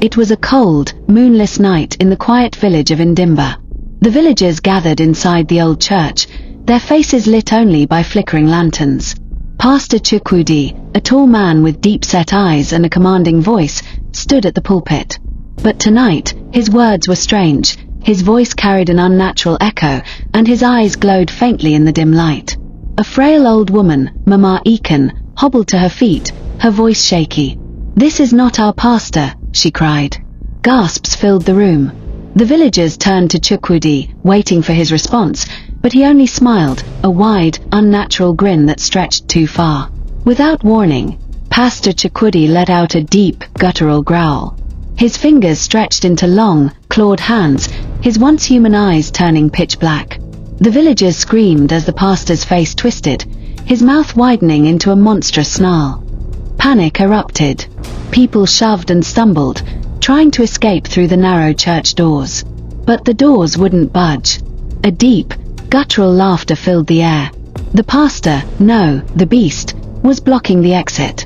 It was a cold, moonless night in the quiet village of Ndimba. The villagers gathered inside the old church, their faces lit only by flickering lanterns. Pastor Chukwudi, a tall man with deep-set eyes and a commanding voice, stood at the pulpit. But tonight, his words were strange. His voice carried an unnatural echo, and his eyes glowed faintly in the dim light. A frail old woman, Mama Ekan, hobbled to her feet, her voice shaky. "This is not our pastor," she cried. Gasps filled the room. The villagers turned to Chukwudi, waiting for his response, but he only smiled, a wide, unnatural grin that stretched too far. Without warning, Pastor Chukwudi let out a deep, guttural growl. His fingers stretched into long, clawed hands, his once human eyes turning pitch black. The villagers screamed as the pastor's face twisted, his mouth widening into a monstrous snarl. Panic erupted. People shoved and stumbled, trying to escape through the narrow church doors. But the doors wouldn't budge. A deep, guttural laughter filled the air. The pastor, no, the beast, was blocking the exit.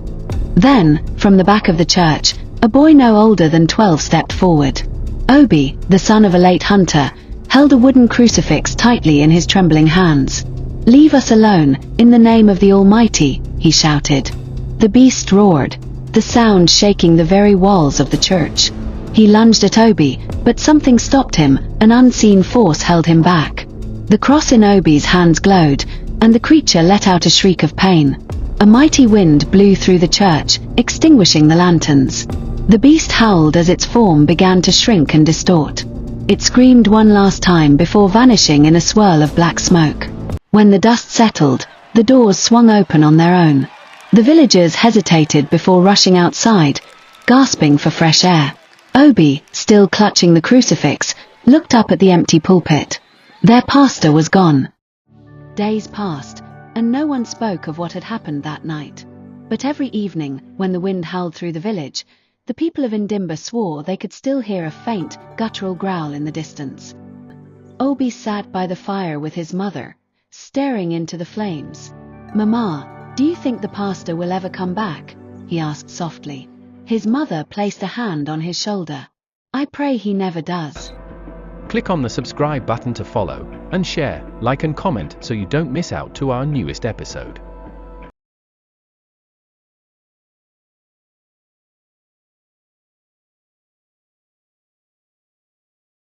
Then, from the back of the church, a boy no older than 12 stepped forward. Obi, the son of a late hunter, held a wooden crucifix tightly in his trembling hands. "Leave us alone, in the name of the Almighty," he shouted. The beast roared, the sound shaking the very walls of the church. He lunged at Obi, but something stopped him, an unseen force held him back. The cross in Obi's hands glowed, and the creature let out a shriek of pain. A mighty wind blew through the church, extinguishing the lanterns. The beast howled as its form began to shrink and distort. It screamed one last time before vanishing in a swirl of black smoke. When the dust settled, the doors swung open on their own. The villagers hesitated before rushing outside, gasping for fresh air. Obi, still clutching the crucifix, looked up at the empty pulpit. Their pastor was gone. Days passed, and no one spoke of what had happened that night. But every evening, when the wind howled through the village, the people of Ndimba swore they could still hear a faint, guttural growl in the distance. Obi sat by the fire with his mother, staring into the flames. "Mama, do you think the pastor will ever come back?" he asked softly. His mother placed a hand on his shoulder. "I pray he never does." Click on the subscribe button to follow, and share, like and comment so you don't miss out to our newest episode.